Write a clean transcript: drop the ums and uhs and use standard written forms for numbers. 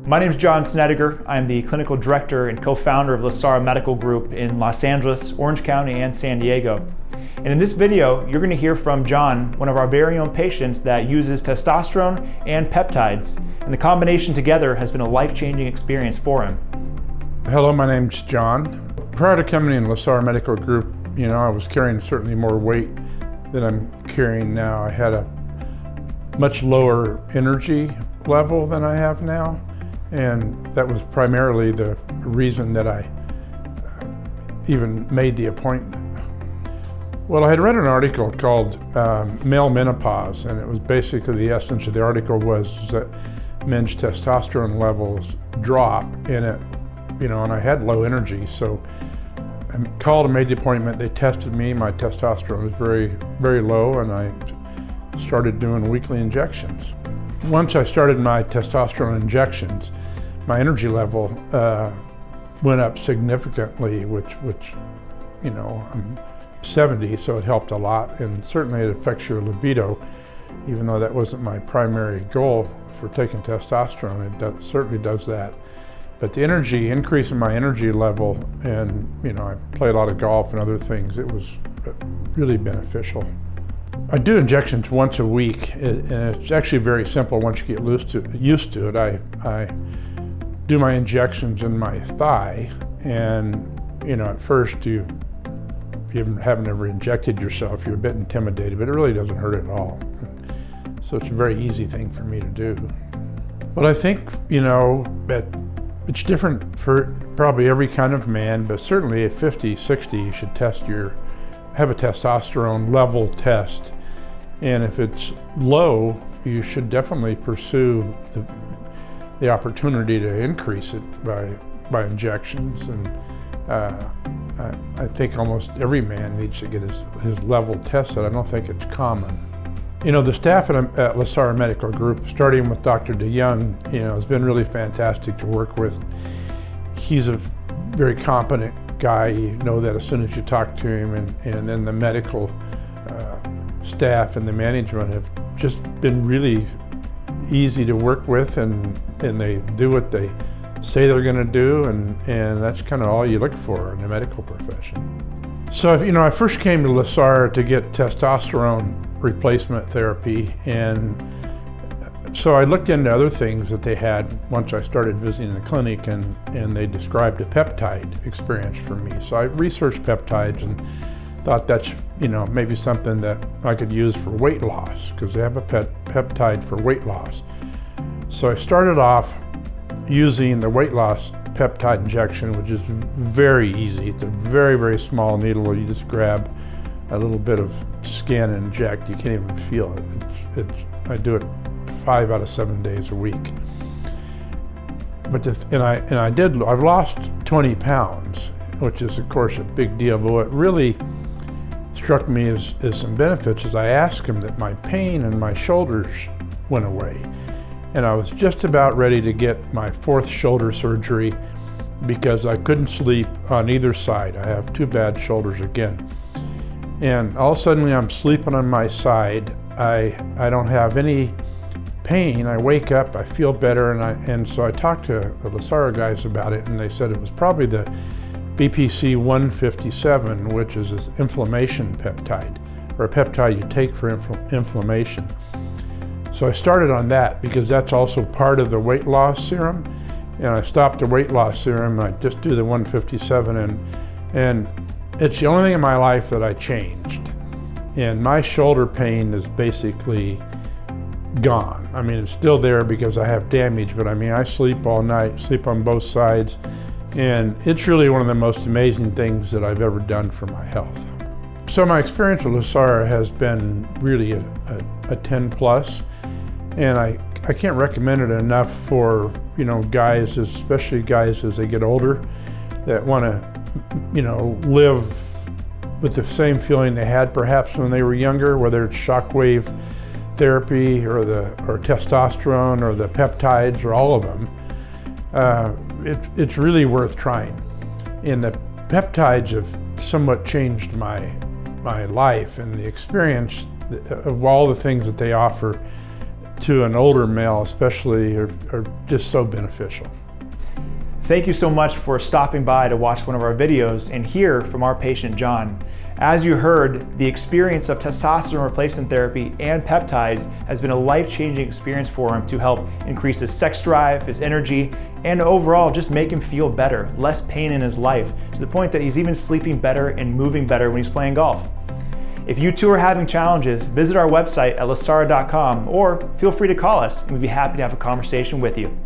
My name is John Snedeker. I'm the clinical director and co-founder of LaSara Medical Group in Los Angeles, Orange County, and San Diego. And in this video, you're going to hear from John, one of our very own patients that uses testosterone and peptides. And the combination together has been a life-changing experience for him. Hello, my name's John. Prior to coming in LaSara Medical Group, I was carrying certainly more weight than I'm carrying now. I had a much lower energy level than I have now. And that was primarily the reason that I even made the appointment. Well, I had read an article called Male Menopause, and it was basically the essence of the article was that men's testosterone levels drop in it, and I had low energy. So I called and made the appointment. They tested me. My testosterone was very, very low, and I started doing weekly injections. Once I started my testosterone injections, my energy level went up significantly, which I'm 70, so it helped a lot, and certainly it affects your libido, even though that wasn't my primary goal for taking testosterone. It certainly does that. But the increase in my energy level, and I play a lot of golf and other things, it was really beneficial. I do injections once a week, and it's actually very simple once you get used to it. I do my injections in my thigh, and at first you haven't ever injected yourself, you're a bit intimidated, but it really doesn't hurt at all. So it's a very easy thing for me to do. But I think, that it's different for probably every kind of man, but certainly at 50, 60, you should have a testosterone level test. And if it's low, you should definitely pursue the opportunity to increase it by injections. And I think almost every man needs to get his level tested. I don't think it's common. The staff at LaSara Medical Group, starting with Dr. DeYoung, has been really fantastic to work with. He's a very competent guy. You know that as soon as you talk to him, and then the medical staff and the management have just been really easy to work with, and they do what they say they're going to do, and that's kind of all you look for in the medical profession. So I first came to LaSara to get testosterone replacement therapy, and so I looked into other things that they had once I started visiting the clinic, and they described a peptide experience for me. So I researched peptides and thought that's maybe something that I could use for weight loss, because they have a peptide for weight loss. So I started off using the weight loss peptide injection, which is very easy. It's a very, very small needle. You just grab a little bit of skin and inject. You can't even feel it. I do it 5 out of 7 days a week. But I've lost 20 pounds, which is of course a big deal. But what really struck me as some benefits is I asked him that my pain in my shoulders went away. And I was just about ready to get my 4th shoulder surgery because I couldn't sleep on either side. I have 2 bad shoulders again. And all of a sudden when I'm sleeping on my side, I don't have any pain. I wake up, I feel better, and so I talked to the LaSara guys about it, and they said it was probably the BPC 157, which is an inflammation peptide, or a peptide you take for inflammation. So I started on that because that's also part of the weight loss serum, and I stopped the weight loss serum, and I just do the 157, and it's the only thing in my life that I changed. And my shoulder pain is basically gone. I mean, it's still there because I have damage, but I sleep all night, sleep on both sides, and it's really one of the most amazing things that I've ever done for my health. So my experience with LaSara has been really a 10 plus, and I can't recommend it enough for guys, especially guys as they get older, that want to live with the same feeling they had perhaps when they were younger, whether it's shockwave therapy or testosterone or the peptides or all of them. It's really worth trying. And the peptides have somewhat changed my life, and the experience of all the things that they offer to an older male especially are just so beneficial. Thank you so much for stopping by to watch one of our videos and hear from our patient John. As you heard, the experience of testosterone replacement therapy and peptides has been a life-changing experience for him to help increase his sex drive, his energy, and overall just make him feel better, less pain in his life, to the point that he's even sleeping better and moving better when he's playing golf. If you too are having challenges, visit our website at LaSara.com or feel free to call us and we'd be happy to have a conversation with you.